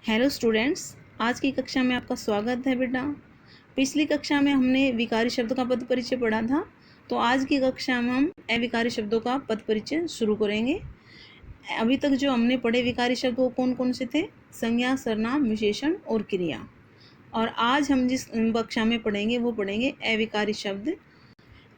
Hello students, आज की कक्षा में आपका स्वागत है बेटा। पिछली कक्षा में हमने विकारी शब्द का पद परिचय पढ़ा था, तो आज की कक्षा में हम अविकारी शब्दों का पद परिचय शुरू करेंगे। अभी तक जो हमने पढ़े विकारी शब्द वो कौन कौन से थे? संज्ञा, सर्वनाम, विशेषण और क्रिया। और आज हम जिस कक्षा में पढ़ेंगे वो पढ़ेंगे अविकारी शब्द।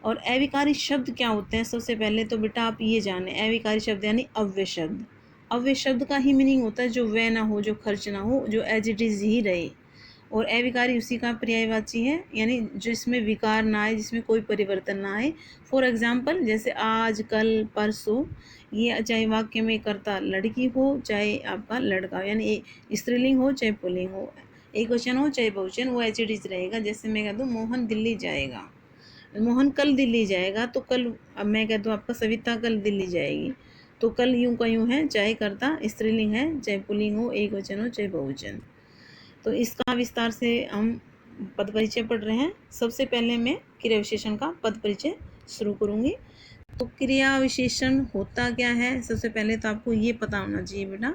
और अविकारी शब्द क्या होते हैं? सबसे पहले तो बेटा आप ये जाने, अविकारी शब्द यानी अव्यय शब्द। अव्यय शब्द का ही मीनिंग होता है जो व्यय ना हो, जो खर्च ना हो, जो एज इट इज़ ही रहे। और अविकारी उसी का पर्यायवाची है, यानी जिसमें विकार ना आए, जिसमें कोई परिवर्तन ना आए। फॉर एग्जाम्पल जैसे आज, कल, परसों, ये चाहे वाक्य में कर्ता लड़की हो चाहे आपका लड़का हो, यानी स्त्रीलिंग हो चाहे पुल्लिंग हो, एक वचन हो चाहे बहुवचन, वो एज इट इज़ रहेगा। जैसे मैं कह दूँ मोहन दिल्ली जाएगा, मोहन कल दिल्ली जाएगा, तो कल, अब मैं कह दूँ आपका सविता कल दिल्ली जाएगी, तो कल यूं का यूं है, चाहे कर्ता स्त्रीलिंग है चाहे पुल्लिंग हो, एक वचन हो चाहे बहुवचन। तो इसका विस्तार से हम पद परिचय पढ़ रहे हैं। सबसे पहले मैं क्रिया विशेषण का पद परिचय शुरू करूँगी। तो क्रिया विशेषण होता क्या है? सबसे पहले तो आपको ये पता होना चाहिए बेटा,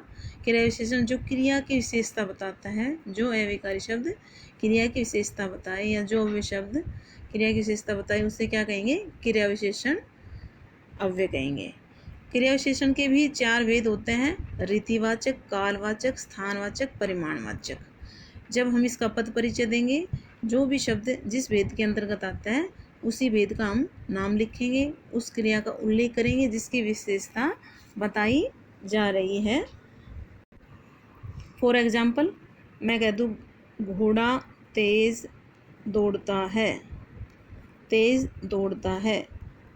क्रिया विशेषण जो क्रिया की विशेषता बताता है। जो अविकारी शब्द क्रिया की विशेषता बताए या जो अव्यय शब्द क्रिया की विशेषता बताए उसे क्या कहेंगे? क्रिया विशेषण अव्यय कहेंगे। क्रिया विशेषण के भी 4 भेद होते हैं: रीतिवाचक, कालवाचक, स्थानवाचक, परिमाणवाचक। जब हम इसका पद परिचय देंगे, जो भी शब्द जिस भेद के अंतर्गत आता है उसी भेद का हम नाम लिखेंगे, उस क्रिया का उल्लेख करेंगे जिसकी विशेषता बताई जा रही है। फॉर एग्जाम्पल मैं कह दूँ घोड़ा तेज दौड़ता है, तेज दौड़ता है,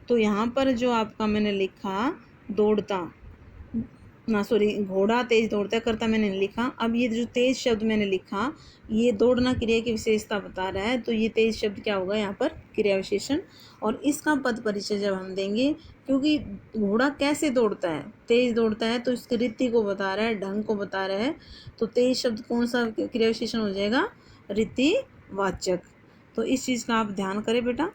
तो यहाँ पर जो आपका मैंने लिखा दौड़ता ना, सॉरी, घोड़ा तेज दौड़ता है, करता मैंने नहीं लिखा। अब ये जो तेज शब्द मैंने लिखा, ये दौड़ना क्रिया की विशेषता बता रहा है, तो ये तेज शब्द क्या होगा यहाँ पर? क्रिया विशेषण। और इसका पद परिचय जब हम देंगे, क्योंकि घोड़ा कैसे दौड़ता है, तेज दौड़ता है, तो इसकी रीति को बता रहा है, ढंग को बता रहा है, तो तेज शब्द कौन सा क्रिया विशेषण हो जाएगा? रीतिवाचक। तो इस चीज़ का आप ध्यान करें बेटा,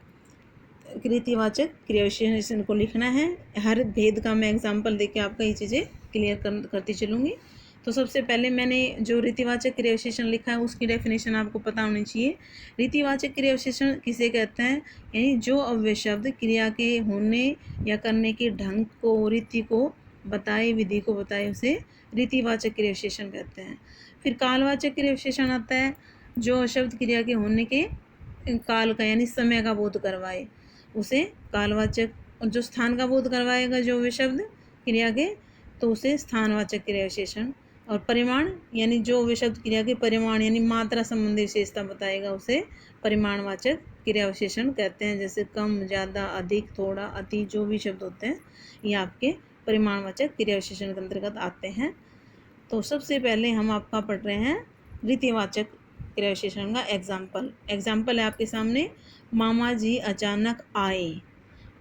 रीतिवाचक क्रिया विशेषण को लिखना है। हर भेद का मैं एग्जाम्पल देके आपका ये चीज़ें क्लियर करती चलूँगी। तो सबसे पहले मैंने जो रीतिवाचक क्रिया विशेषण लिखा है उसकी डेफिनेशन आपको पता होनी चाहिए। रीतिवाचक क्रिया विशेषण किसे कहते हैं? यानी जो अव्यय शब्द क्रिया के होने या करने के ढंग को, रीति को बताए, विधि को बताए, उसे रीतिवाचक क्रिया विशेषण कहते हैं। फिर कालवाचक क्रिया विशेषण आता है, जो शब्द क्रिया के होने के काल का यानी समय का बोध करवाए, उसे कालवाचक। और जो स्थान का बोध करवाएगा जो वे शब्द क्रिया के, तो उसे स्थानवाचक क्रिया विशेषण। और परिमाण यानी जो वे शब्द क्रिया के परिमाण यानी मात्रा संबंधी विशेषता बताएगा, उसे परिमाणवाचक क्रिया विशेषण कहते हैं। जैसे कम, ज़्यादा, अधिक, थोड़ा, अति, जो भी शब्द होते हैं ये आपके परिमाणवाचक क्रिया विशेषण के अंतर्गत आते हैं। तो सबसे पहले हम आपका पढ़ रहे हैं रीतिवाचक क्रिया विशेषण का एग्जाम्पल है आपके सामने। मामा जी अचानक आए।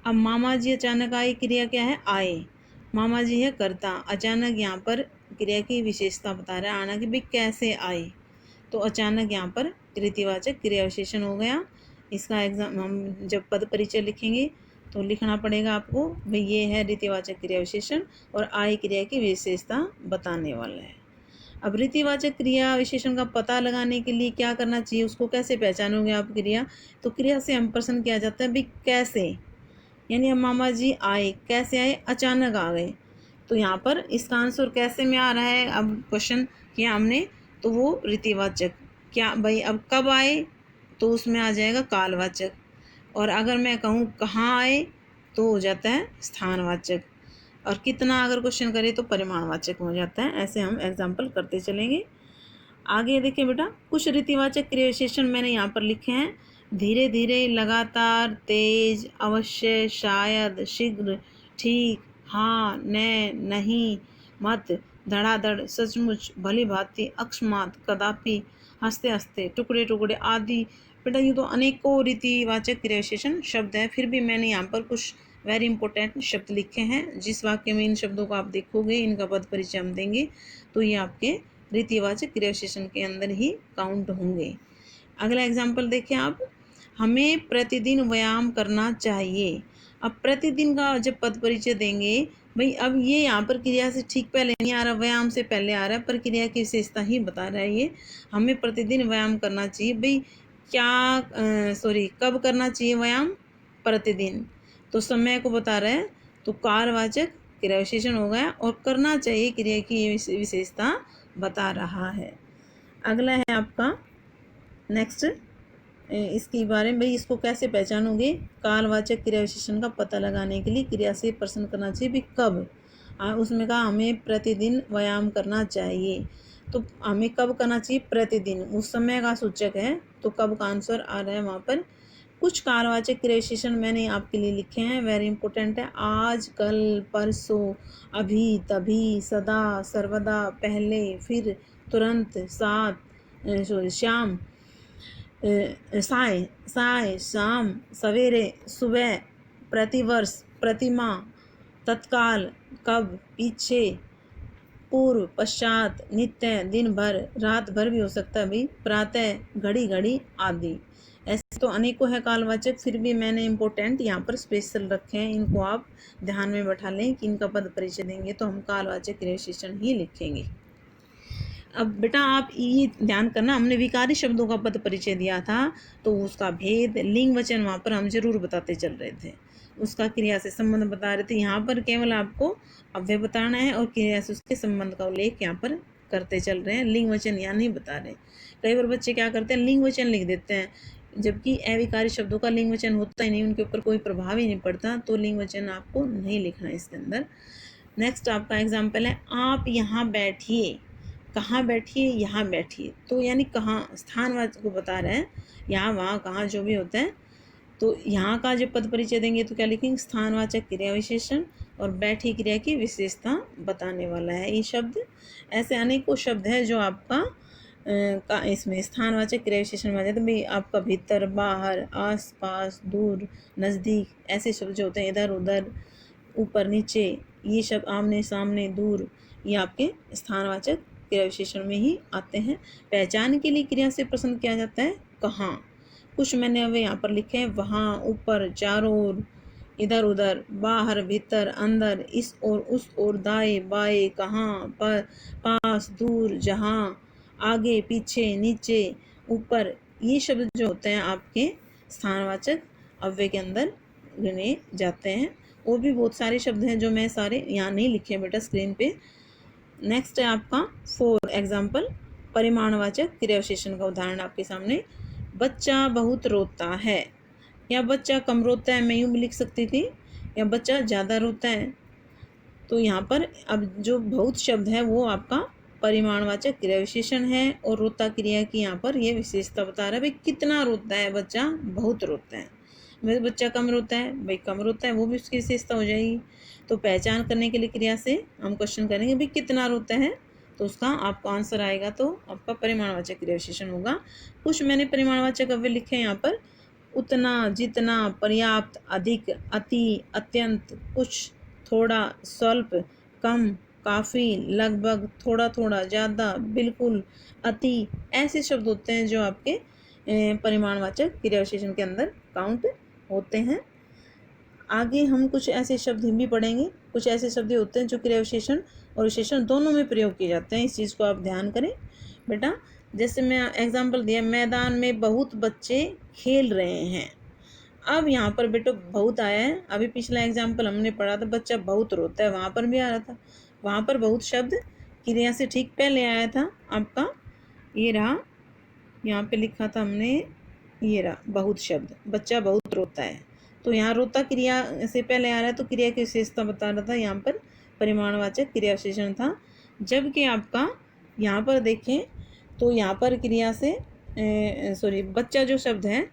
अब मामा जी अचानक आए, क्रिया क्या है? आए। मामा जी है कर्ता, अचानक यहाँ पर क्रिया की विशेषता बता रहा है, आना कि भाई कैसे आए, तो अचानक यहाँ पर रीतिवाचक क्रिया विशेषण हो गया। इसका एग्जाम हम जब पद परिचय लिखेंगे तो लिखना पड़ेगा आपको, भाई ये है रीतिवाचक क्रिया विशेषण और आए क्रिया की विशेषता बताने वाला है। अब रीतिवाचक क्रिया विशेषण का पता लगाने के लिए क्या करना चाहिए, उसको कैसे पहचानोगे आप क्रिया? तो क्रिया से हम प्रश्न किया जाता है, भाई कैसे, यानी हम मामा जी आए, कैसे आए? अचानक आ गए। तो यहाँ पर इसका आंसर कैसे में आ रहा है, अब क्वेश्चन किया हमने, तो वो रीतिवाचक। क्या भाई, अब कब आए, तो उसमें आ जाएगा कालवाचक। और अगर मैं कहूँ कहाँ आए, तो हो जाता है स्थानवाचक। और कितना अगर क्वेश्चन करे तो परिमाणवाचक हो जाता है। ऐसे हम एग्जाम्पल करते चलेंगे। आगे देखिए बेटा, कुछ रीतिवाचक क्रिया विशेषण मैंने यहाँ पर लिखे हैं। धीरे धीरे, लगातार, तेज, अवश्य, शायद, शीघ्र, ठीक, हाँ, न, नहीं, मत, धड़ाधड़, सचमुच, भली भांति, अकस्मात, कदापि, हंसते हंसते, टुकड़े टुकड़े आदि। बेटा ये तो अनेकों रीतिवाचक क्रिया विशेषण शब्द हैं, फिर भी मैंने यहाँ पर कुछ वेरी इंपॉर्टेंट शब्द लिखे हैं। जिस वाक्य में इन शब्दों को आप देखोगे, इनका पद परिचय हम देंगे, तो ये आपके रीतिवाचक क्रिया विशेषण के अंदर ही काउंट होंगे। अगला एग्जाम्पल देखिए आप, हमें प्रतिदिन व्यायाम करना चाहिए। अब प्रतिदिन का जब पद परिचय देंगे भाई, अब ये यहाँ पर क्रिया से ठीक पहले नहीं आ रहा, व्यायाम से पहले आ रहा है, पर क्रिया की विशेषता ही बता रहा है ये। हमें प्रतिदिन व्यायाम करना चाहिए भाई, कब करना चाहिए व्यायाम? प्रतिदिन। तो समय को बता रहा है, तो कार्यवाचक क्रिया विशेषण हो गया, और करना चाहिए क्रिया की विशेषता बता रहा है। अगला है आपका नेक्स्ट, इसके बारे में भाई इसको कैसे पहचानोगे? कालवाचक क्रिया विशेषण का पता लगाने के लिए क्रिया से प्रश्न करना चाहिए भी कब। उसमें कहा हमें प्रतिदिन व्यायाम करना चाहिए, तो हमें कब करना चाहिए? प्रतिदिन। उस समय का सूचक है, तो कब का आंसर आ रहा है वहाँ पर। कुछ कालवाचक क्रिया विशेषण मैंने आपके लिए लिखे हैं, वेरी इंपॉर्टेंट है। आज, कल, परसों, अभी, तभी, सदा, सर्वदा, पहले, फिर, तुरंत, शाम, साय, शाम, सवेरे, सुबह, प्रतिवर्ष, प्रतिमाह, तत्काल, कब, पीछे, पूर्व, पश्चात, नित्य, दिन भर, रात भर भी हो सकता है भाई, प्रातः, घड़ी घड़ी आदि। ऐसे तो अनेकों है कालवाचक, फिर भी मैंने इम्पोर्टेंट यहाँ पर स्पेशल रखे हैं, इनको आप ध्यान में बैठा लें कि इनका पद परिचय देंगे तो हम कालवाचक क्रिया विशेषण ही लिखेंगे। अब बेटा आप ये ध्यान करना, हमने विकारी शब्दों का पद परिचय दिया था, तो उसका भेद, लिंग वचन वहाँ पर हम जरूर बताते चल रहे थे, उसका क्रिया से संबंध बता रहे थे। यहाँ पर केवल आपको अव्यय बताना है और क्रिया से उसके संबंध का उल्लेख यहाँ पर करते चल रहे हैं, लिंग वचन यहाँ नहीं बता रहे। कई बार बच्चे क्या करते हैं, लिंग वचन लिख देते हैं, जबकि अविकारी शब्दों का लिंग वचन होता ही नहीं, उनके ऊपर कोई प्रभाव ही नहीं पड़ता, तो लिंग वचन आपको नहीं लिखना इसके अंदर। नेक्स्ट आपका एग्जाम्पल है, आप यहाँ बैठिए। कहाँ बैठिए? यहाँ बैठिए, तो यानी कहाँ, स्थानवाचक को बता रहे हैं, यहाँ वहाँ कहाँ जो भी होता है। तो यहाँ का जब पद परिचय देंगे तो क्या लिखेंगे? स्थानवाचक क्रिया विशेषण, और बैठी क्रिया की विशेषता बताने वाला है ये शब्द। ऐसे अनेकों शब्द है जो आपका का इसमें स्थानवाचक क्रिया विशेषण में आ जाते हैं भाई। आपका भीतर, बाहर, आस पास, दूर, नज़दीक, ऐसे शब्द जो होते हैं, इधर उधर, ऊपर नीचे, ये शब्द आमने सामने, दूर, ये आपके स्थानवाचक क्रिया विशेषण में ही आते हैं। पहचान के लिए क्रिया से प्रश्न किया जाता है कहाँ। कुछ मैंने अब यहाँ पर लिखे हैं, वहाँ, ऊपर, चारों ओर, इधर उधर, बाहर, भीतर, अंदर, इस ओर, उस ओर, दाएं बाएं, कहाँ, पर, पास, दूर, जहाँ, आगे पीछे, नीचे, ऊपर, ये शब्द जो होते हैं आपके स्थानवाचक अव्यय के अंदर गिने जाते हैं। और भी बहुत सारे शब्द हैं जो मैं सारे यहाँ नहीं लिखे बेटा स्क्रीन पे। नेक्स्ट है आपका फॉर एग्जाम्पल, परिमाणवाचक क्रिया विशेषण का उदाहरण आपके सामने। बच्चा बहुत रोता है, या बच्चा कम रोता है, मैं यूँ भी लिख सकती थी, या बच्चा ज़्यादा रोता है। तो यहाँ पर अब जो बहुत शब्द है वो आपका परिमाणवाचक क्रिया विशेषण है, और रोता क्रिया की यहाँ पर ये विशेषता बता रहा है भाई कितना रोता है बच्चा, बहुत रोता है। भाई बच्चा कम रोता है, भाई कम रोता है, वो भी उसकी विशेषता हो जाएगी। तो पहचान करने के लिए क्रिया से हम क्वेश्चन करेंगे भाई कितना रोता है, तो उसका आपका आंसर आएगा, तो आपका परिमाणवाचक क्रिया विशेषण होगा। कुछ मैंने परिमाणवाचक अव्यय लिखे हैं यहाँ पर, उतना, जितना, पर्याप्त, अधिक, अति, अत्यंत, कुछ, थोड़ा, स्वल्प, कम, काफ़ी, लगभग, थोड़ा थोड़ा, ज़्यादा, बिल्कुल, अति, ऐसे शब्द होते हैं जो आपके परिमाणवाचक क्रिया विशेषण के अंदर काउंट होते हैं। आगे हम कुछ ऐसे शब्द भी पढ़ेंगे, कुछ ऐसे शब्द होते हैं जो क्रिया विशेषण और विशेषण दोनों में प्रयोग किए जाते हैं, इस चीज़ को आप ध्यान करें बेटा। जैसे मैं एग्जाम्पल दिया, मैदान में बहुत बच्चे खेल रहे हैं। अब यहाँ पर बेटा बहुत आया है, अभी पिछला एग्जाम्पल हमने पढ़ा था बच्चा बहुत रोता है, वहाँ पर भी आ रहा था, वहाँ पर बहुत शब्द क्रिया से ठीक पहले आया था आपका, ये रहा, यहाँ पे लिखा था हमने, ये रहा बहुत शब्द, बच्चा बहुत रोता है, तो यहाँ रोता क्रिया से पहले आ रहा है, तो क्रिया की विशेषता बता रहा था, यहाँ पर परिमाणवाचक क्रिया विशेषण था। जबकि आपका यहाँ पर देखें तो यहाँ पर क्रिया से बच्चा जो शब्द है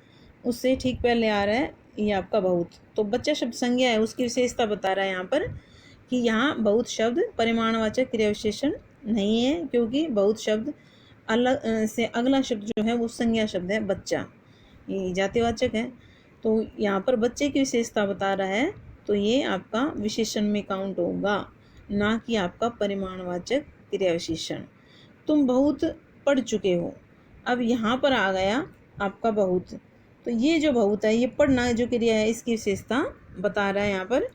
उससे ठीक पहले आ रहा है ये आपका बहुत, तो बच्चा शब्द संज्ञा है, उसकी विशेषता बता रहा है यहाँ पर कि यहाँ बहुत शब्द परिमाणवाचक क्रिया विशेषण नहीं है, क्योंकि बहुत शब्द अलग से अगला शब्द जो है वो संज्ञा शब्द है, बच्चा, ये जातिवाचक है, तो यहाँ पर बच्चे की विशेषता बता रहा है, तो ये आपका विशेषण में काउंट होगा, ना कि आपका परिमाणवाचक क्रिया विशेषण। तुम बहुत पढ़ चुके हो, अब यहाँ पर आ गया आपका बहुत, तो ये जो बहुत है, ये पढ़ना जो क्रिया है इसकी विशेषता बता रहा है यहाँ पर,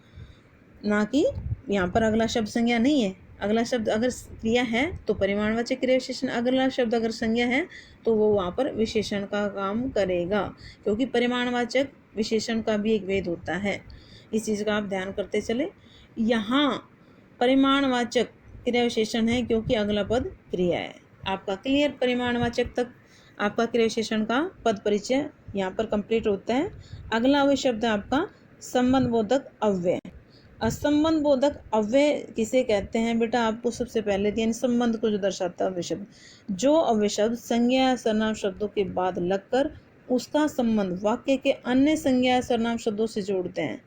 ना कि यहाँ पर अगला शब्द संज्ञा नहीं है। अगला शब्द अगर क्रिया है तो परिमाणवाचक क्रिया विशेषण, अगला शब्द अगर संज्ञा है तो वो वहाँ पर विशेषण का काम करेगा, क्योंकि परिमाणवाचक विशेषण का भी एक भेद होता है। इस चीज़ का आप ध्यान करते चले। यहाँ परिमाणवाचक क्रिया विशेषण है क्योंकि अगला पद क्रिया है। आपका क्लियर परिमाणवाचक तक आपका क्रिया विशेषण का पद परिचय यहाँ पर कंप्लीट होता है। अगला अव्यय शब्द है आपका संबंध बोधक अव्यय। असंबंध बोधक अव्यय किसे कहते हैं बेटा, आपको सबसे पहले यानी संबंध को जो दर्शाता है अव्यय शब्द, जो अव्यय शब्द संज्ञा या सर्वनाम शब्दों के बाद लगकर उसका संबंध वाक्य के अन्य संज्ञा या सर्वनाम शब्दों से जोड़ते हैं,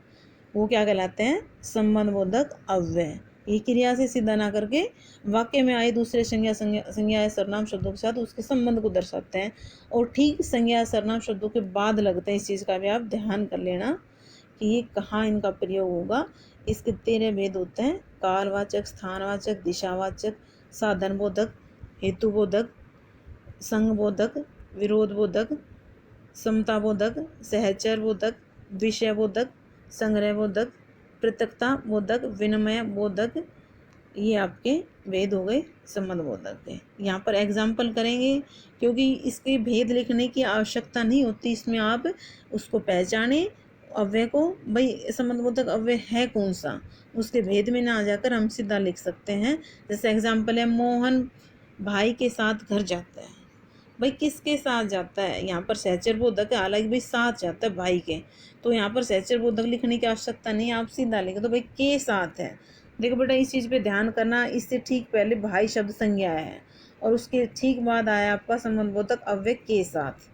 वो क्या कहलाते हैं, संबंध बोधक अव्यय। ये क्रिया से सीधा ना करके वाक्य में आए दूसरे संज्ञा या सर्वनाम शब्दों के साथ उसके संबंध को दर्शाते हैं, और ठीक संज्ञा या सर्वनाम शब्दों के बाद लगते हैं। इस चीज़ का भी आप ध्यान कर लेना कि ये कहाँ इनका प्रयोग होगा। इसके 13 भेद होते हैं, कालवाचक, स्थानवाचक, दिशावाचक, साधन बोधक, हेतु बोधक, संग बोधक, विरोध बोधक, समता बोधक, सहचर बोधक, विषय बोधक, संग्रह बोधक, पृथकता बोधक, विनिमय बोधक। ये आपके भेद हो गए संबंध बोधक के। यहाँ पर एग्जाम्पल करेंगे क्योंकि इसके भेद लिखने की आवश्यकता नहीं होती, इसमें आप उसको पहचाने अव्यय को, भाई संबंध बोधक अव्यय है कौन सा, उसके भेद में ना आ जाकर हम सीधा लिख सकते हैं। जैसे एग्जाम्पल है, मोहन भाई के साथ घर जाता है। भाई किसके साथ जाता है, यहाँ पर सहचर बोधक है, हालांकि भाई साथ जाता है भाई के, तो यहाँ पर सहचर बोधक लिखने की आवश्यकता नहीं, आप सीधा लिख दो भाई के साथ है। देखो बेटा इस चीज़ पे ध्यान करना, इससे ठीक पहले भाई शब्द संज्ञा है और उसके ठीक बाद आया आपका संबंध बोधक अव्यय के साथ,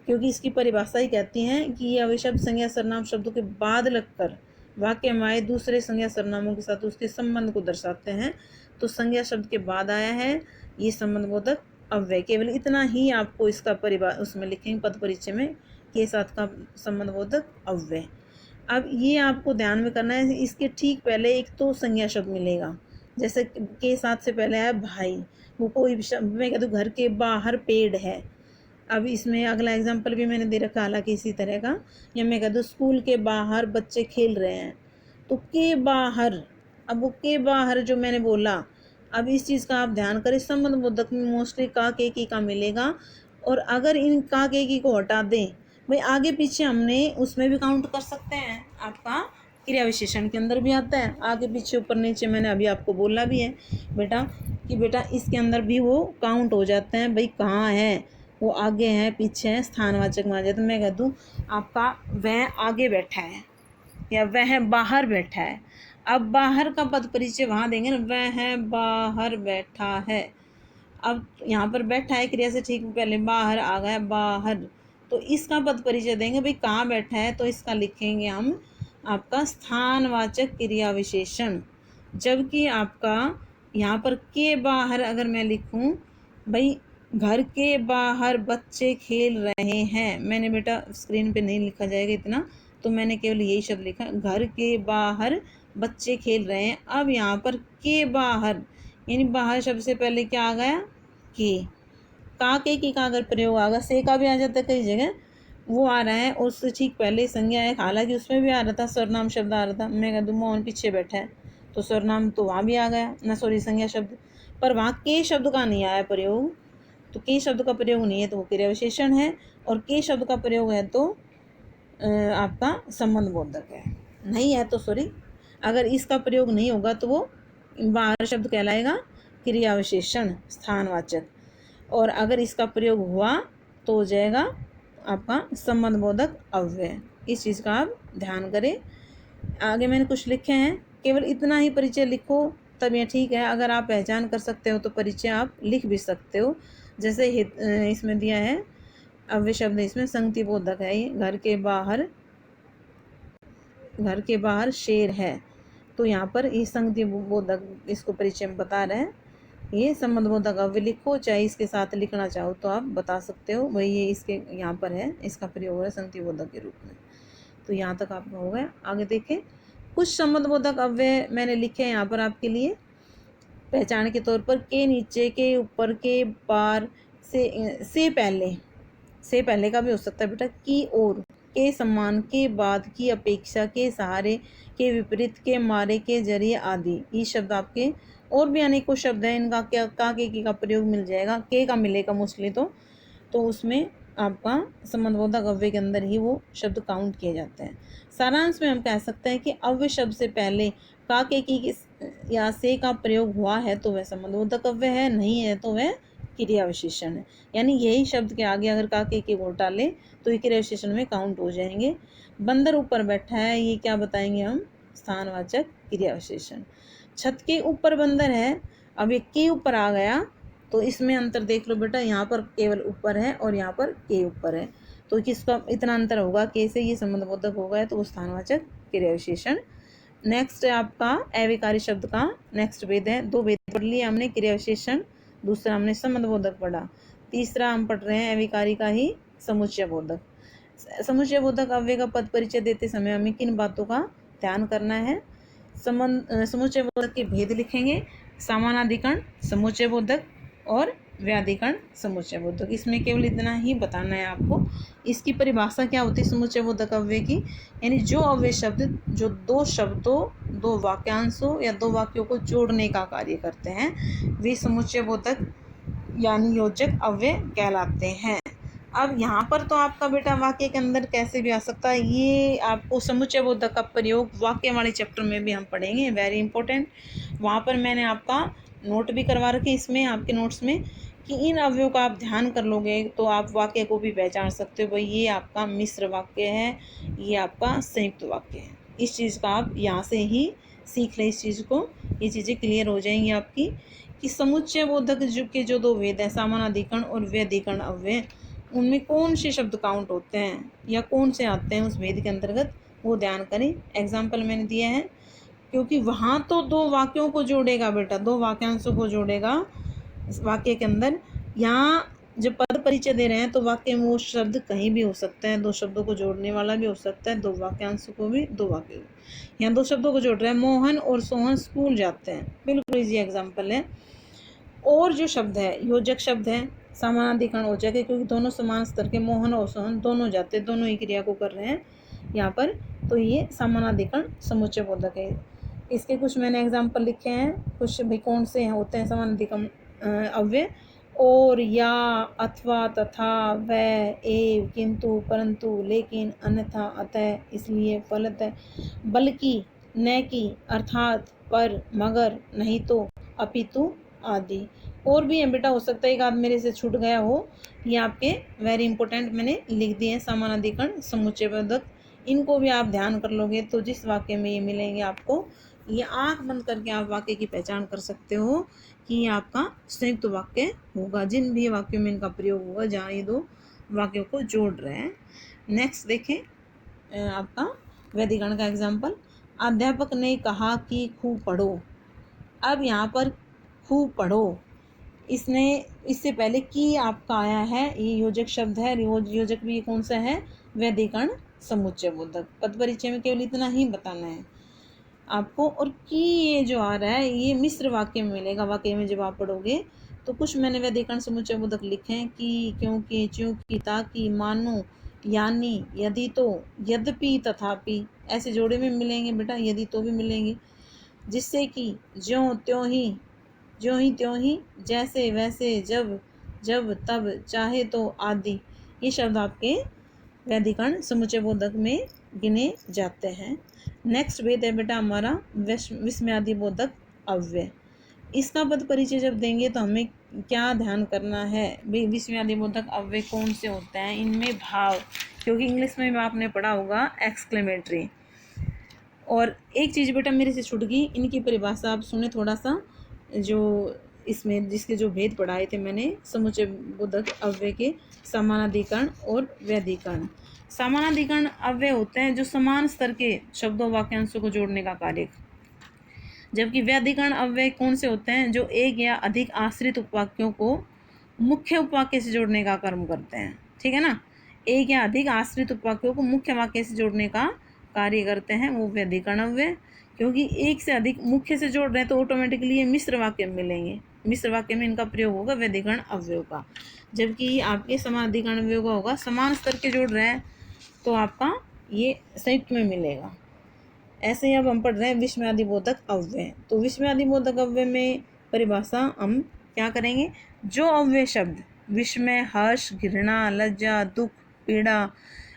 क्योंकि इसकी परिभाषा ही कहती है कि ये अव्यय शब्द संज्ञा सर्वनाम शब्दों के बाद लगकर वाक्य में आए दूसरे संज्ञा सर्वनामों के साथ उसके संबंध को दर्शाते हैं। तो संज्ञा शब्द के बाद आया है ये संबंध बोधक अव्यय। केवल इतना ही आपको इसका उसमें लिखेंगे पद परिचय में, के साथ का संबंध बोधक अव्यय। अब ये आपको ध्यान में करना है, इसके ठीक पहले एक तो संज्ञा शब्द मिलेगा, जैसे के साथ से पहले है भाई, वो कोई शब्द, मैं कह दूँ घर के बाहर पेड़ है। अब इसमें अगला एग्जाम्पल भी मैंने दे रखा हालांकि इसी तरह का, या मैं कह दूँ स्कूल के बाहर बच्चे खेल रहे हैं, तो के बाहर, अब वो के बाहर जो मैंने बोला, अब इस चीज़ का आप ध्यान करें, संबंध बोधक में मोस्टली का के की का मिलेगा, और अगर इन का के की को हटा दें, भाई आगे पीछे हमने उसमें भी काउंट कर सकते हैं, आपका क्रिया विशेषण के अंदर भी आता है, आगे पीछे ऊपर नीचे मैंने अभी आपको बोला भी है बेटा कि बेटा इसके अंदर भी वो काउंट हो जाते हैं। भाई कहाँ है, वो आगे है पीछे है, स्थानवाचक में आ जाए तो मैं कह दूँ आपका वह आगे बैठा है या वह बाहर बैठा है। अब बाहर का पद परिचय वहाँ देंगे ना, वह बाहर बैठा है। अब यहाँ पर बैठा है क्रिया से ठीक पहले बाहर आ गया बाहर, तो इसका पद परिचय देंगे भाई कहाँ बैठा है, तो इसका लिखेंगे हम आपका स्थानवाचक क्रिया विशेषण। जबकि आपका यहाँ पर के बाहर अगर मैं लिखूँ, भाई घर के बाहर बच्चे खेल रहे हैं, मैंने बेटा स्क्रीन पे नहीं लिखा जाएगा इतना, तो मैंने केवल यही शब्द लिखा, घर के बाहर बच्चे खेल रहे हैं। अब यहाँ पर के बाहर यानी बाहर शब्द से पहले क्या आ गया, के, का के की का अगर प्रयोग आगा, से का भी आ जाता है कई जगह, वो आ रहा है, और उससे ठीक पहले संज्ञा है, हालांकि उसमें भी आ रहा था सर्वनाम शब्द आ रहा था, मैं कह दूँ मोहन पीछे बैठा है, तो सर्वनाम तो वहाँ भी आ गया ना, सॉरी संज्ञा शब्द, पर वहाँ के शब्द का नहीं आया प्रयोग, तो के शब्द का प्रयोग नहीं है तो वो क्रिया विशेषण है, और के शब्द का प्रयोग है तो आपका संबंध बोधक है, नहीं है तो सॉरी, अगर इसका प्रयोग नहीं होगा तो वो बाहर शब्द कहलाएगा क्रिया विशेषण स्थानवाचक, और अगर इसका प्रयोग हुआ तो हो जाएगा आपका संबंध बोधक अव्यय। इस चीज़ का आप ध्यान करें। आगे मैंने कुछ लिखे हैं, केवल इतना ही परिचय लिखो तब ये ठीक है, अगर आप पहचान कर सकते हो तो परिचय आप लिख भी सकते हो। जैसे इसमें दिया है अव्यय शब्द, इसमें संगति बोधक है, ये घर के बाहर शेर है, तो यहाँ पर ये संगति बोधक इसको परिचय में बता रहे हैं। ये संबंध बोधक अव्यय लिखो, चाहे इसके साथ लिखना चाहो तो आप बता सकते हो, भाई ये इसके यहाँ पर है, इसका प्रयोग है संगति बोधक के रूप में। तो यहाँ तक आपका हो गया। आगे देखें, कुछ संबंध बोधक अव्यय मैंने लिखे हैं यहाँ पर आपके लिए पहचान के तौर पर, के नीचे, के ऊपर, के पार, से पहले, से पहले का भी हो सकता है बेटा, की और, के समान, के बाद, की अपेक्षा, के सहारे, के विपरीत, के मारे, के जरिए आदि। ये शब्द आपके और भी अनेकों शब्द हैं, इनका क्या का के का प्रयोग मिल जाएगा, के का मिलेगा मोस्टली तो उसमें आपका संबंधबोधक अव्यय के अंदर ही वो शब्द काउंट किए जाते हैं। सारांश में हम कह सकते हैं कि अव्यय शब्द से पहले का के की या से का प्रयोग हुआ है तो वह संबंधबोधक अव्यय है, नहीं है तो वह क्रिया विशेषण है। यानी यही शब्द के आगे अगर का के को डालें तो ये क्रिया विशेषण में काउंट हो जाएंगे। बंदर ऊपर बैठा है, ये क्या बताएंगे हम, स्थानवाचक क्रिया विशेषण। छत के ऊपर बंदर है, अब ये के ऊपर आ गया तो इसमें अंतर देख लो बेटा, यहाँ पर केवल ऊपर है और यहाँ पर के ऊपर है, तो किसका इतना अंतर होगा, के से ये संबंधबोधक होगा तो वो स्थानवाचक क्रिया विशेषण। नेक्स्ट है आपका अविकारी शब्द का नेक्स्ट भेद है। दो भेद पढ़ लिए हमने, क्रिया विशेषण, दूसरा हमने संबंधबोधक पढ़ा, तीसरा हम पढ़ रहे हैं अविकारी का ही समुच्चय बोधक। समुच्चय बोधक अव्यय का पद परिचय देते समय हमें किन बातों का ध्यान करना है। समुच्चय बोधक के भेद लिखेंगे, समानाधिकरण समुच्चय बोधक और व्याधिकरण समुच्चय बोधक। इसमें केवल इतना ही बताना है आपको। इसकी परिभाषा क्या होती है समुच्चय बोधक अव्यय की, यानी जो अव्यय शब्द जो दो शब्दों, दो वाक्यांशों या दो वाक्यों को जोड़ने का कार्य करते हैं वे समुच्चय बोधक यानी योजक अव्यय कहलाते हैं। अब यहाँ पर तो आपका बेटा वाक्य के अंदर कैसे भी आ सकता है, ये आपको समुच्चय बोधक का प्रयोग वाक्य वाले चैप्टर में भी हम पढ़ेंगे, वेरी इंपॉर्टेंट। वहाँ पर मैंने आपका नोट भी करवा रखे इसमें आपके नोट्स में कि इन अवयवों का आप ध्यान कर लोगे तो आप वाक्य को भी पहचान सकते हो, भाई ये आपका मिश्र वाक्य है, ये आपका संयुक्त वाक्य है। इस चीज़ का आप यहाँ से ही सीख लें, इस चीज़ को, ये चीज़ें क्लियर हो जाएंगी आपकी कि समुच्चय बोधक के जो दो भेद हैं, समानाधिकरण और व्यधिकरण अव्यय, उनमें कौन से शब्द काउंट होते हैं या कौन से आते हैं उस भेद के अंतर्गत, वो ध्यान करें। एग्जाम्पल मैंने दिया है, क्योंकि वहाँ तो दो वाक्यों को जोड़ेगा बेटा, दो वाक्यांशों को जोड़ेगा वाक्य के अंदर। यहाँ जब पद परिचय दे रहे हैं तो वाक्य में वो शब्द कहीं भी हो सकता है, दो शब्दों को जोड़ने वाला भी हो सकता है, दो वाक्यांशों को भी, दो वाक्यों को। यहाँ दो शब्दों को जोड़ रहे हैं, मोहन और सोहन स्कूल जाते हैं, बिल्कुल इजी एग्जाम्पल है। और जो शब्द है योजक शब्द है, समानाधिकरण योजक है, क्योंकि दोनों समान स्तर के, मोहन और सोहन दोनों जाते हैं, दोनों ही क्रिया को कर रहे हैं यहाँ पर, तो ये समानाधिकरण समुच्चय बोधक है। इसके कुछ मैंने एग्जाम्पल लिखे हैं, कुछ भी कौन से होते हैं समानाधिकरण अव्यय, और, या, अथवा, तथा, वह, एव, किंतु, परंतु, लेकिन, अन्यथा, अतः, इसलिए, फलतः, बल्कि, न कि, अर्थात, पर, मगर, नहीं तो, अपितु आदि। और भी है बेटा, हो सकता है एक आध मेरे से छूट गया हो, ये आपके वेरी इंपॉर्टेंट मैंने लिख दिए हैं समानाधिकरण समुच्चय बोधक। इनको भी आप ध्यान कर लोगे तो जिस वाक्य में ये मिलेंगे आपको, ये आंख बंद करके आप वाक्य की पहचान कर सकते हो कि ये आपका संयुक्त वाक्य होगा, जिन भी वाक्यों में इनका प्रयोग होगा जहाँ ये दो वाक्यों को जोड़ रहे हैं। नेक्स्ट देखें आपका व्यधिकरण का एग्जाम्पल, अध्यापक ने कहा कि खूब पढ़ो। अब यहाँ पर खूब पढ़ो, इसने इससे पहले कि आपका आया है, ये योजक शब्द है, योजक भी कौन सा है, व्यधिकरण समुच्चय बोधक। पद परिचय में केवल इतना ही बताना है आपको। और कि ये जो आ रहा है ये मिश्र वाक्य में मिलेगा, वाक्य में जब आप पढ़ोगे तो कुछ मैंने व्यधिकरण समुच्चय बोधक लिखे हैं कि, क्योंकि, चूंकि, ताकि, मानो, यानी, यदि तो, यद्यपि, तथापि, ऐसे जोड़े में मिलेंगे बेटा, यदि तो भी मिलेंगे, जिससे कि, ज्यों त्यों ही, ज्यों ही त्यों ही, जैसे वैसे, जब जब तब, चाहे तो आदि, ये शब्द आपके व्यधिकरण समुच्चय बोधक में गिने जाते हैं। नेक्स्ट भेद है बेटा हमारा विस्मयादि बोधक अव्यय। इसका पद परिचय जब देंगे तो हमें क्या ध्यान करना है, विस्मयादि बोधक अव्यय कौन से होते हैं, इनमें भाव, क्योंकि इंग्लिश में आपने पढ़ा होगा एक्सक्लेमेटरी। और एक चीज़ बेटा मेरे से छूट गई, इनकी परिभाषा आप सुने थोड़ा सा, जो इसमें जिसके जो भेद पढ़ाए थे मैंने समुच्चय बोधक अव्यय के, समानाधिकरण और व्यधिकरण। समानाधिकरण अव्यय होते हैं जो समान स्तर के शब्दों वाक्यांशों को जोड़ने का कार्य, जबकि व्यधिकरण अव्यय कौन से होते हैं, जो एक या अधिक आश्रित उपवाक्यों को मुख्य उपवाक्य से जोड़ने का कर्म करते हैं, ठीक है ना, एक या अधिक आश्रित उपवाक्यों को मुख्य वाक्य से जोड़ने का कार्य करते हैं, वो व्यधिकरण अव्यय। क्योंकि एक से अधिक मुख्य से जोड़ रहे हैं तो ऑटोमेटिकली ये मिश्र वाक्य मिलेंगे, मिश्र वाक्य में इनका प्रयोग होगा व्यधिकरण अव्यय का, जबकि आपके समानाधिकरण अव्यय का होगा समान स्तर के जोड़ रहा है तो आपका ये संयुक्त में मिलेगा। ऐसे ही अब हम पढ़ रहे हैं विस्मयादिबोधक अव्यय। तो विस्मयादिबोधक अव्यय में परिभाषा हम क्या करेंगे, जो अव्यय शब्द विस्मय, हर्ष, घृणा, लज्जा, दुख, पीड़ा,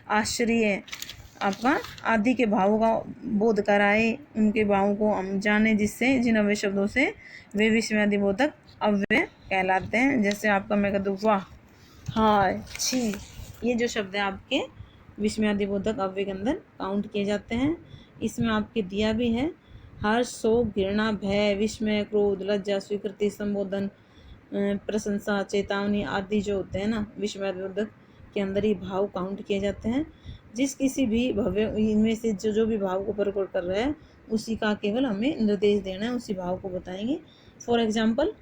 आश्चर्य आपका आदि के भावों का बोध कराए, उनके भावों को हम जाने, जिससे जिन अव्यय शब्दों से वे विस्मयादिबोधक अव्यय कहलाते हैं। जैसे आपका मैं कह दूँ वाह, हाय, छी, ये जो शब्द है आपके विस्मयादिबोधक अव्यय के अंदर काउंट किए जाते हैं। इसमें आपके दिया भी है हर्ष, शोक, घृणा, भय, विस्मय, क्रोध, लज्जा, स्वीकृति, संबोधन, प्रशंसा, चेतावनी आदि जो होते हैं ना विस्मयादिबोधक के अंदर ही भाव काउंट किए जाते हैं। जिस किसी भी भव्य इनमें से जो भी भाव को प्रकट कर रहा है उसी का केवल हमें निर्देश देना है, उसी भाव को बताएंगे। फॉर एग्जाम्पल,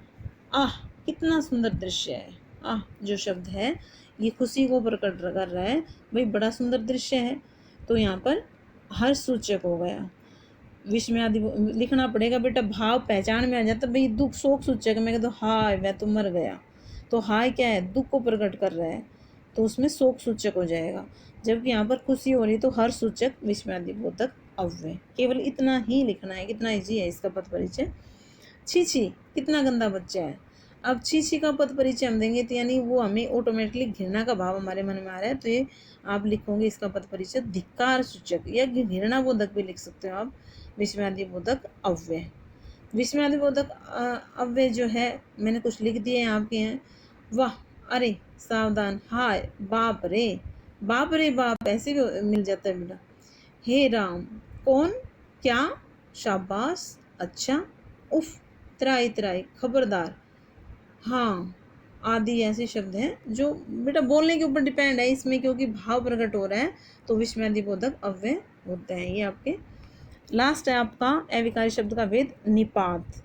आह कितना सुंदर दृश्य है। आह जो शब्द है ये खुशी को प्रकट कर रहा है, भाई बड़ा सुंदर दृश्य है, तो यहाँ पर हर्ष सूचक हो गया। विस्मयादि लिखना पड़ेगा बेटा, भाव पहचान में आ जाता, भाई दुख शोक सूचक, मैं कहता हाय वह तो मर गया, तो हाय क्या है, दुख को प्रकट कर रहा है, तो उसमें शोक सूचक हो जाएगा। जबकि यहाँ पर खुशी हो रही तो हर्ष सूचक विस्मयादिबोधक अव्यय। केवल इतना ही लिखना है, कितना ईजी है इसका पद परिचय। छी छी कितना गंदा बच्चा है। अब छी छी का पद परिचय हम देंगे तो यानी वो हमें ऑटोमेटिकली घृणा का भाव हमारे मन में आ रहा है, तो ये आप लिखोगे इसका पद परिचय धिक्कार सूचक या घृणा बोधक भी लिख सकते हो आप, विस्मयादिबोधक अव्यय। विस्मयादिबोधक अव्यय जो है मैंने कुछ लिख दिए हैं आपके हैं, वाह, अरे, सावधान, हाय, बाप रे, बाप रे बाप ऐसे भी मिल जाता है बेटा। हे राम, कौन, क्या, शाबाश, अच्छा, उफ, त्राई त्राई, खबरदार, हाँ आदि ऐसे शब्द हैं जो बेटा बोलने के ऊपर डिपेंड है इसमें, क्योंकि भाव प्रकट हो रहा है तो विस्मयादिबोधक अव्यय होते हैं ये आपके। लास्ट है आपका अविकारी शब्द का भेद निपात।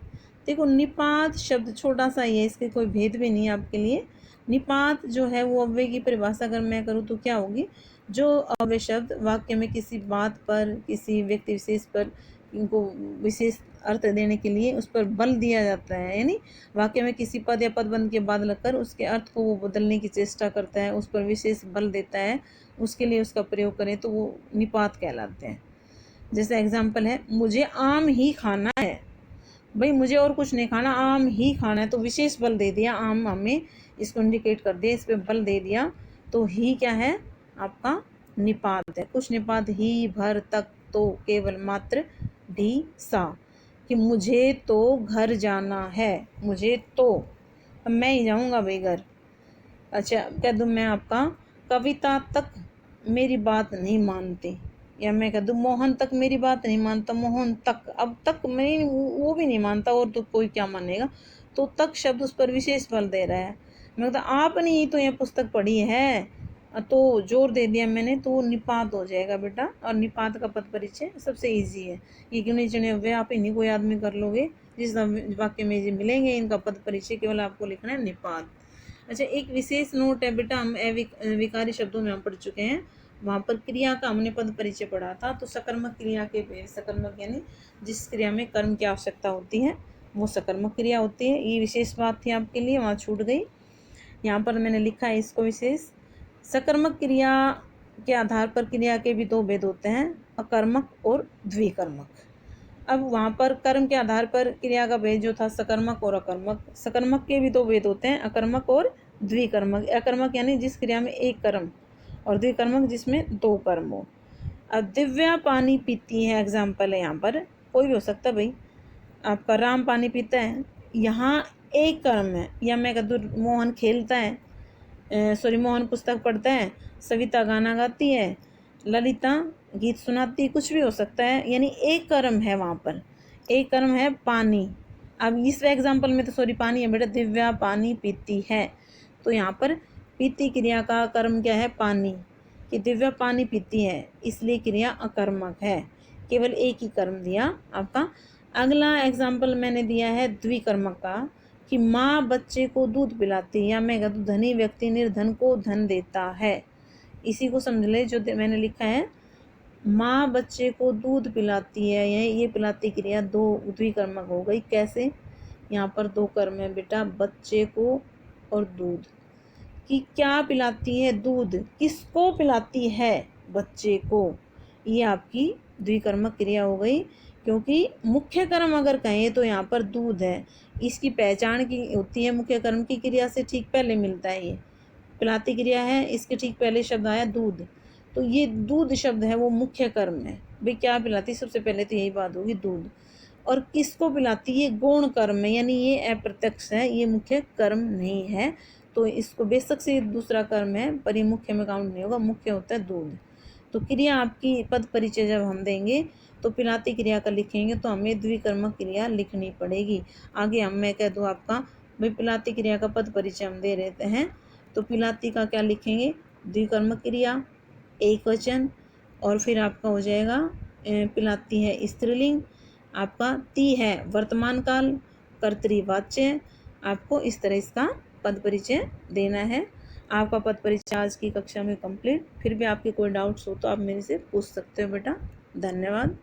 देखो निपात शब्द छोटा सा ही है, इसके कोई भेद भी नहीं है आपके लिए। निपात जो है वो अव्यय की परिभाषा अगर मैं करूँ तो क्या होगी, जो अव्यय शब्द वाक्य में किसी बात पर, किसी व्यक्ति विशेष पर, इनको विशेष अर्थ देने के लिए उस पर बल दिया जाता है, यानी वाक्य में किसी पद या पदबंध के बाद लगकर उसके अर्थ को वो बदलने की चेष्टा करता है, उस पर विशेष बल देता है, उसके लिए उसका प्रयोग करें तो वो निपात कहलाते हैं। जैसे एग्जाम्पल है, मुझे आम ही खाना है, भाई मुझे और कुछ नहीं खाना, आम ही खाना है, तो विशेष बल दे दिया, आम हमें इसको इंडिकेट कर दिया, इस पर बल दे दिया, तो ही क्या है आपका निपात है। कुछ निपात ही, भर, तक, तो, केवल, मात्र, ढी, सा, कि मुझे तो घर जाना है, मुझे तो, अब मैं ही जाऊंगा भाई घर। अच्छा कह दूँ मैं आपका, कविता तक मेरी बात नहीं मानती, या मैं कह दूँ मोहन तक मेरी बात नहीं मानता, मोहन तक, अब तक मैं वो भी नहीं मानता और तो कोई क्या मानेगा, तो तक शब्द उस पर विशेष बल दे रहा है। मैं कहता आपने ही तो यह पुस्तक पढ़ी है, तो जोर दे दिया मैंने, तो निपात हो जाएगा बेटा। और निपात का पद परिचय सबसे इजी है, ये गिने चुने हुए आप इन्हीं को याद में कर लोगे, जिस वाक्य में जो मिलेंगे इनका पद परिचय केवल आपको लिखना है निपात। अच्छा एक विशेष नोट है बेटा, हम विकारी शब्दों में हम पढ़ चुके हैं, वहाँ पर क्रिया का हमने पद परिचय पढ़ा था, तो सकर्मक क्रिया के, सकर्मक यानी जिस क्रिया में कर्म की आवश्यकता होती है वो सकर्मक क्रिया होती है। ये विशेष बात थी आपके लिए, वहाँ छूट गई, यहाँ पर मैंने लिखा है इसको विशेष। सकर्मक क्रिया के आधार पर क्रिया के भी दो भेद होते हैं, अकर्मक और द्विकर्मक। अब वहाँ पर कर्म के आधार पर क्रिया का भेद जो था सकर्मक और अकर्मक, सकर्मक के भी दो भेद होते हैं, अकर्मक और द्विकर्मक। अकर्मक यानी जिस क्रिया में एक कर्म, और द्विकर्मक जिसमें दो कर्म हो। अब दिव्या पानी पीती है एग्जाम्पल है, यहाँ पर कोई भी हो सकता है भाई, आपका राम पानी पीता है, यहाँ एक कर्म है, या मैं कह दूँ मोहन खेलता है, मोहन पुस्तक पढ़ता है, सविता गाना गाती है, ललिता गीत सुनाती, कुछ भी हो सकता है, यानी एक कर्म है वहाँ पर, एक कर्म है पानी। अब इस एग्जाम्पल में तो पानी है बेटा, दिव्या पानी पीती है, तो यहाँ पर पीती क्रिया का कर्म क्या है, पानी, कि दिव्या पानी पीती है, इसलिए क्रिया अकर्मक है, केवल एक ही कर्म दिया आपका। अगला एग्जाम्पल मैंने दिया है द्विकर्मक का, कि माँ बच्चे को दूध पिलाती, या मैं कहूँ धनी व्यक्ति निर्धन को धन देता है, इसी को समझ ले जो मैंने लिखा है, माँ बच्चे को दूध पिलाती है, ये पिलाती क्रिया दो द्विकर्मक हो गई। कैसे, यहाँ पर दो कर्म है बेटा, बच्चे को और दूध। कि क्या पिलाती है? दूध। किसको पिलाती है? बच्चे को। ये आपकी द्विकर्मक क्रिया हो गई, क्योंकि मुख्य कर्म अगर कहें तो यहाँ पर दूध है। इसकी पहचान की होती है मुख्य कर्म की क्रिया से ठीक पहले मिलता है। ये पिलाती क्रिया है, इसके ठीक पहले शब्द आया दूध, तो ये दूध शब्द है वो मुख्य कर्म है। भाई क्या पिलाती? सबसे पहले तो यही बात होगी, दूध। और किसको पिलाती? ये गौण कर्म है, यानी ये अप्रत्यक्ष है, ये मुख्य कर्म नहीं है। तो इसको बेशक से दूसरा कर्म है पर ये मुख्य में काउंट नहीं होगा, मुख्य होता है दूध। तो क्रिया आपकी पद परिचय जब हम देंगे तो पिलाती क्रिया का लिखेंगे तो हमें द्विकर्मक क्रिया लिखनी पड़ेगी। आगे हम मैं कह दूँ आपका, भाई पिलाती क्रिया का पद परिचय हम दे रहते हैं, तो पिलाती का क्या लिखेंगे? द्विकर्मक क्रिया, एक वचन, और फिर आपका हो जाएगा पिलाती है स्त्रीलिंग, आपका ती है वर्तमान काल, कर्तृवाच्य। आपको इस तरह इसका पद परिचय देना है। आपका पद परिचय आज की कक्षा में कंप्लीट। फिर भी आपके कोई डाउट्स हो तो आप मेरे से पूछ सकते हो बेटा। धन्यवाद।